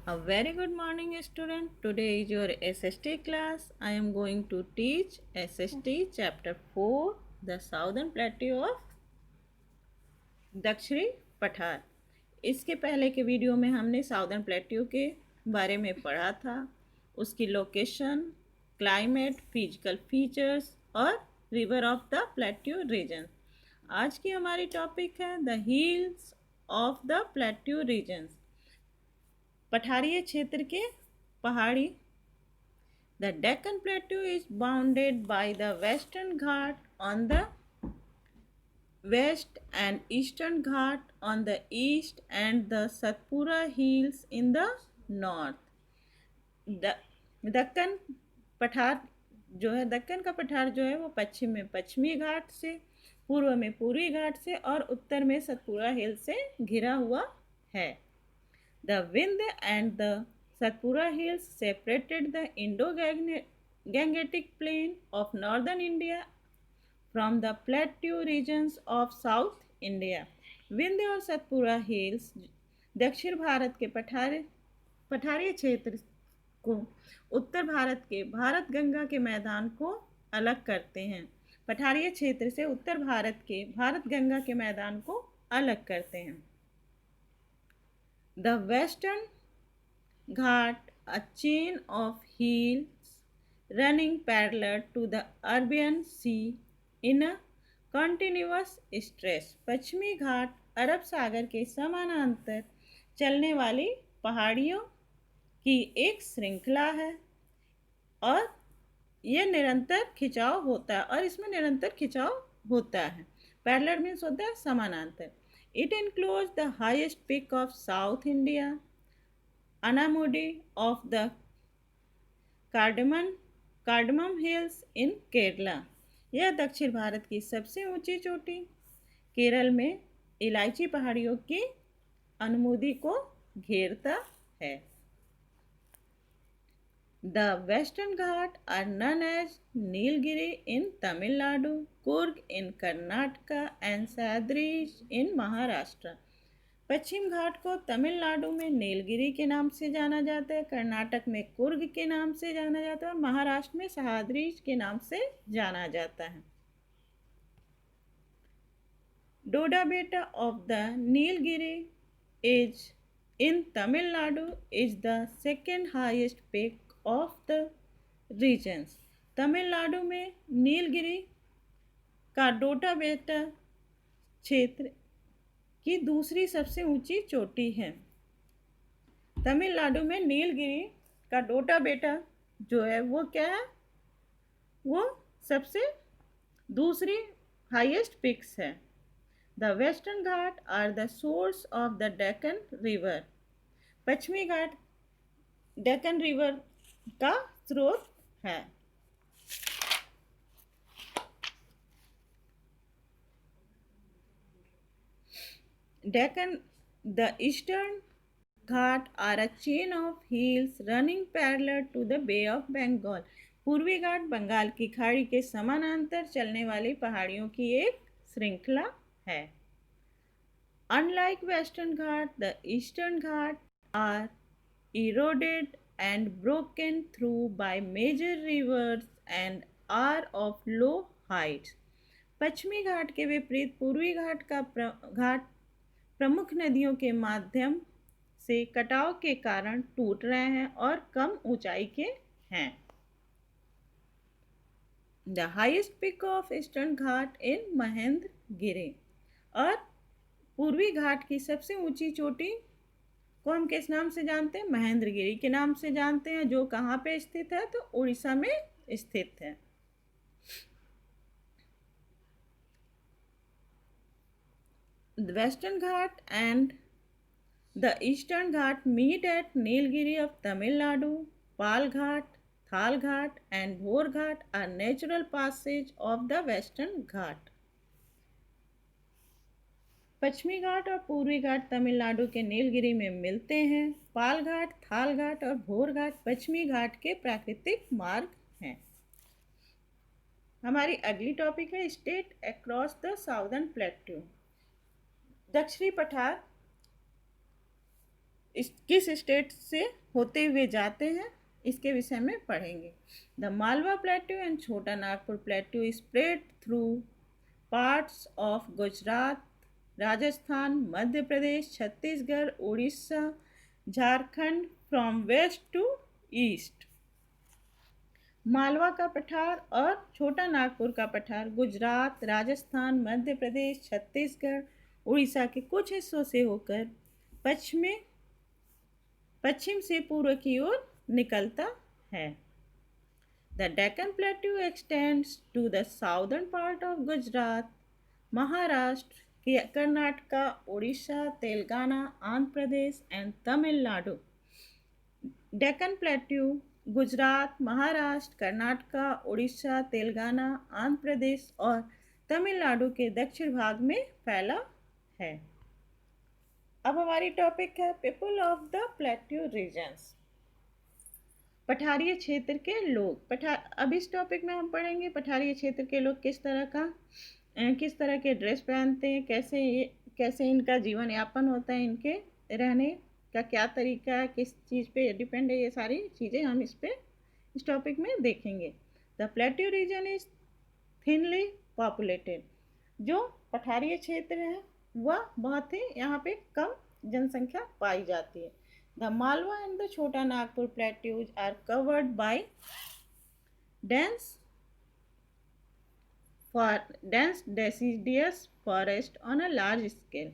A very good morning, student. Today is your SST class. I am going to teach SST chapter 4, the southern plateau of दक्षिणी पठार। इसके पहले के video में हमने southern plateau के बारे में पढ़ा था, उसकी लोकेशन, क्लाइमेट, फिजिकल फीचर्स और river of the plateau region. आज की हमारी टॉपिक है the hills of the plateau region, पठारीय क्षेत्र के पहाड़ी। The Deccan Plateau is bounded by the Western Ghat on the west and Eastern Ghat on the east and the Satpura Hills in the north. Deccan पठार जो है, दक्कन का पठार जो है वो पश्चिम में पश्चिमी घाट से, पूर्व में पूर्वी घाट से और उत्तर में सतपुरा हिल से घिरा हुआ है। The Vindhya and the Satpura Hills separated the Indo-Gangetic plain of northern India from the plateau regions of South India. Vindhya और सतपुरा हिल्स दक्षिण भारत के पठारीय क्षेत्र को उत्तर भारत के भारत गंगा के मैदान को अलग करते हैं। पठारीय क्षेत्र से उत्तर भारत के भारत गंगा के मैदान को अलग करते हैं। The Western Ghat, a chain of hills running parallel to the Arabian Sea in a continuous stretch. पश्चिमी घाट अरब सागर के समानांतर चलने वाली पहाड़ियों की एक श्रृंखला है और यह निरंतर खिंचाव होता है और इसमें निरंतर खिंचाव होता है। पैरेलल मीन्स होता है समानांतर। It includes the highest peak of South India, Anamudi of the Cardamom Hills in Kerala. यह दक्षिण भारत की सबसे ऊंची चोटी केरल में इलायची पहाड़ियों की अनुमोदी को घेरता है। The Western Ghat are known as Nilgiri in Tamil Nadu, Kurg in Karnataka and Sahyadris in Maharashtra. पश्चिम घाट को तमिलनाडु में नीलगिरी के नाम से जाना जाता है, कर्नाटक में कुर्ग के नाम से जाना जाता है और महाराष्ट्र में सह्याद्रीज के नाम से जाना जाता है। Doddabetta of the Nilgiri is in Tamil Nadu is the second highest peak of the regions. Tamil Nadu में नीलगिरी का डोडा बेटा क्षेत्र की दूसरी सबसे ऊंची चोटी है। तमिलनाडु में नीलगिरी का डोडा बेटा जो है वो क्या है, वो सबसे दूसरी हाईएस्ट पिक्स है। The western Ghat are the source of the Deccan river. पश्चिमी घाट डेक्कन रिवर का स्रोत है। Deccan, the eastern Ghat are a chain of hills running parallel to the Bay of Bengal. पूर्वी घाट बंगाल की खाड़ी के समानांतर चलने वाली पहाड़ियों की एक श्रृंखला है। Unlike Western Ghat, the Eastern Ghat are eroded and broken through by major rivers and are of low heights. पश्चिमी घाट के विपरीत पूर्वी घाट प्रमुख नदियों के माध्यम से कटाव के कारण टूट रहे हैं और कम ऊंचाई के हैं। The highest peak of eastern ghat in Mahendragiri. और पूर्वी घाट की सबसे ऊंची चोटी को हम किस नाम से जानते हैं? महेंद्रगिरी के नाम से जानते हैं, जो कहाँ पे स्थित है? तो उड़ीसा में स्थित है। The Western Ghat and the Eastern Ghat meet at Nilgiri of Tamil Nadu. Pal Ghat, Thal Ghat and Bhor Ghat are natural passage of the Western Ghat. पश्चिमी घाट और पूर्वी घाट तमिलनाडु के नीलगिरी में मिलते हैं। पाल घाट, थाल घाट और भोर घाट पश्चिमी घाट के प्राकृतिक मार्ग हैं। हमारी अगली टॉपिक है state across the southern plateau. दक्षिणी पठार किस स्टेट से होते हुए जाते हैं, इसके विषय में पढ़ेंगे। The Malwa plateau and Chota Nagpur plateau spread through parts of Gujarat, Rajasthan, Madhya Pradesh, Chhattisgarh, Orissa, Jharkhand from west to east. Malwa का पठार और छोटा नागपुर का पठार गुजरात, राजस्थान, मध्य प्रदेश, छत्तीसगढ़, उड़ीसा के कुछ हिस्सों से होकर पश्चिम से पूर्व की ओर निकलता है। The Deccan Plateau extends to the southern part of Gujarat, Maharashtra, Karnataka, Odisha, Telangana, Andhra Pradesh and Tamil Nadu. Deccan Plateau Gujarat, Maharashtra, Karnataka, Orissa, Telangana, Andhra Pradesh और तमिलनाडु के दक्षिण भाग में फैला है। अब हमारी टॉपिक है people of the plateau regions, पठारीय क्षेत्र के लोग। अब इस टॉपिक में हम पढ़ेंगे पठारीय क्षेत्र के लोग किस तरह के ड्रेस पहनते हैं, कैसे इनका जीवन यापन होता है, इनके रहने का क्या तरीका है, किस चीज़ पे डिपेंड है, ये सारी चीज़ें हम इस टॉपिक में देखेंगे। The plateau reason is thinly populated, जो पठारीय क्षेत्र है वह बहुत ही यहाँ पे कम जनसंख्या पाई जाती है। The Malwa and the Chota Nagpur plateaus are covered by dense deciduous forest on a large scale।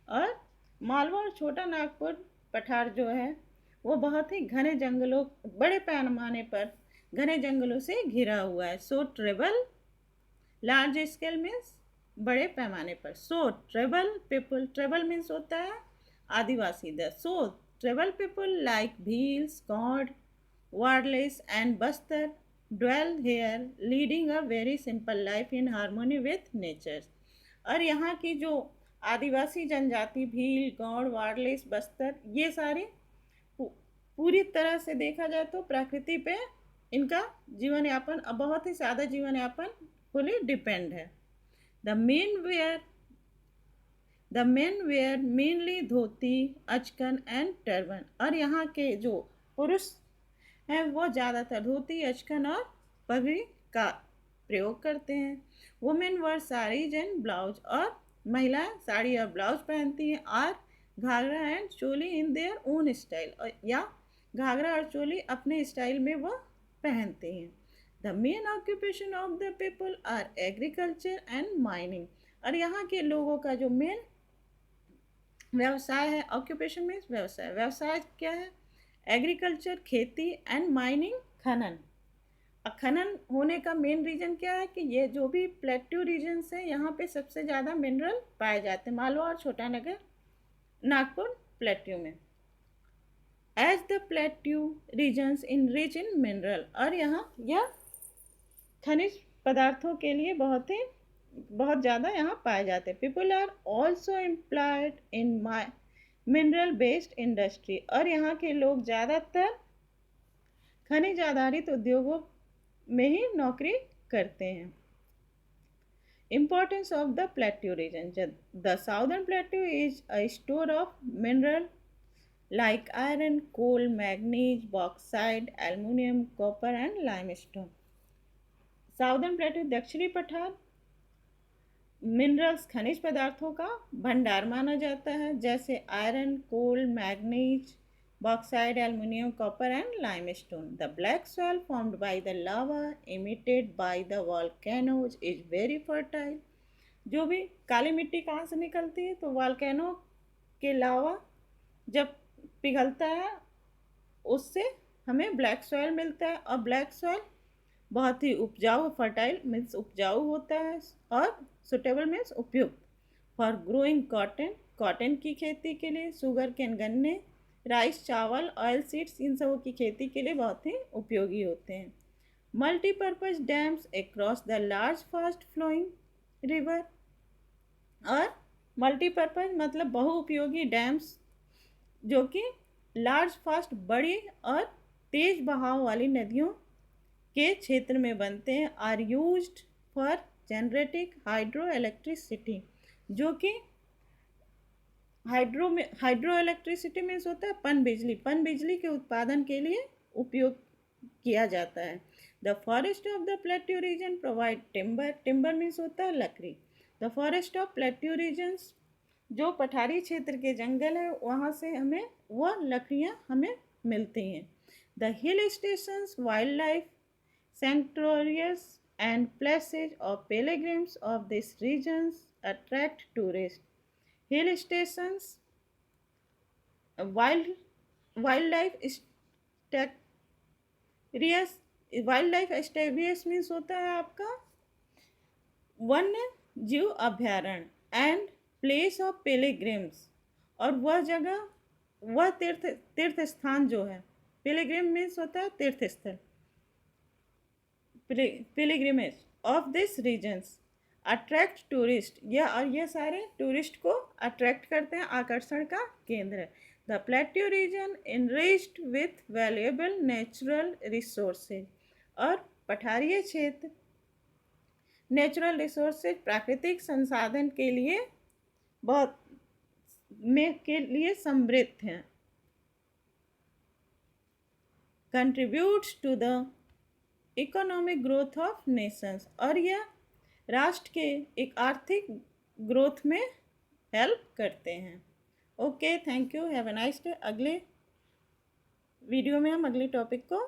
और मालवा और छोटा नागपुर पठार जो है वो बहुत ही घने जंगलों, बड़े पैमाने पर घने जंगलों से घिरा हुआ है। सो ट्रेवल लार्ज स्केल मीन्स बड़े पैमाने पर। सो ट्रेवल पीपल, ट्रेवल मीन्स होता है आदिवासी। Tribal people like Bhils, Gond, Wardlis and Bastar dwell here, leading a very simple life in harmony with nature। और यहाँ की जो आदिवासी जनजाति भील, गौड़, वार्लिस, बस्तर, ये सारी पूरी तरह से देखा जाए तो प्रकृति पे इनका जीवन यापन बहुत ही सादा जीवन यापन फुली डिपेंड है। The men wear mainly dhoti, achkan and turban. और यहाँ के जो पुरुष हैं वो ज़्यादातर धोती, अचकन और पगड़ी का प्रयोग करते हैं। Women wear saris and blouse, और महिलाएं साड़ी और ब्लाउज पहनती हैं। और ghagra and choli in their own style, या घाघरा और चोली अपने स्टाइल में वो पहनते हैं। The main occupation of the people are agriculture and mining. और यहाँ के लोगों का जो मेन व्यवसाय है, ऑक्यूपेशन मीन्स व्यवसाय, व्यवसाय क्या है, एग्रीकल्चर खेती एंड माइनिंग खनन। खनन होने का मेन रीजन क्या है कि ये जो भी प्लेट्यू रीजन्स हैं यहाँ पे सबसे ज़्यादा मिनरल पाए जाते हैं, मालवा और छोटा नागपुर प्लेट्यू में। As the plateau regions in rich in mineral, और यहाँ यह खनिज पदार्थों के लिए बहुत ज़्यादा यहाँ पाए जाते हैं। People are also employed in mineral based industry, और यहाँ के लोग ज़्यादातर खनिज आधारित उद्योगों में ही नौकरी करते हैं। Importance of the plateau region, the southern plateau is a store of mineral like iron, coal, manganese, bauxite, aluminium, copper and limestone। Southern plateau दक्षिणी पठार मिनरल्स खनिज पदार्थों का भंडार माना जाता है, जैसे iron, coal, manganese, bauxite, aluminium, copper and limestone. The black soil formed by the lava emitted by the volcanoes is very fertile. जो भी काली मिट्टी कहाँ से निकलती है, तो वॉल्केनो के लावा जब पिघलता है उससे हमें ब्लैक सॉइल मिलता है। और ब्लैक सॉइल बहुत ही उपजाऊ, फर्टाइल मीन्स उपजाऊ होता है, और सुटेबल मीन्स उपयुक्त फॉर ग्रोइंग कॉटन, कॉटन की खेती के लिए, शुगर केन गन्ने, राइस, चावल, ऑयल सीड्स, इन सबों की खेती के लिए बहुत ही उपयोगी होते हैं। Multipurpose dams across the large fast flowing river, और मल्टीपर्पज मतलब बहुउपयोगी डैम्स जो कि लार्ज फास्ट बड़ी और तेज बहाव वाली नदियों के क्षेत्र में बनते हैं। Are used for generating hydro electricity, जो कि हाइड्रो इलेक्ट्रिसिटी मीन्स होता है पन बिजली के उत्पादन के लिए उपयोग किया जाता है। The forest of the plateau region provide timber means होता है लकड़ी। The forest of plateau regions, जो पठारी क्षेत्र के जंगल है वहाँ से हमें वह लकड़ियाँ हमें मिलती हैं। The hill stations wild life sanctuaries and places of pilgrims of these regions attract tourists. Hill stations, wild wildlife sanctuaries wildlife sanctuaries means होता है आपका वन्य जीव अभ्यारण्य एंड प्लेस ऑफ पिलग्रिम्स, और वह जगह वह तीर्थ स्थान जो है, पिलग्रिम मीन्स होता है तीर्थ स्थल, pilgrimage of this regions attract tourist, ये सारे टूरिस्ट को अट्रैक्ट करते हैं, आकर्षण का केंद्र है। The plateau reason enriched with valuable natural resources, और पठारीय क्षेत्र नेचुरल रिसोर्सेज प्राकृतिक संसाधन के लिए समृद्ध हैं। Contributes to the economic growth of nations, और यह राष्ट्र के एक आर्थिक ग्रोथ में हेल्प करते हैं। Okay, thank you, have a nice day. अगले वीडियो में हम अगले टॉपिक को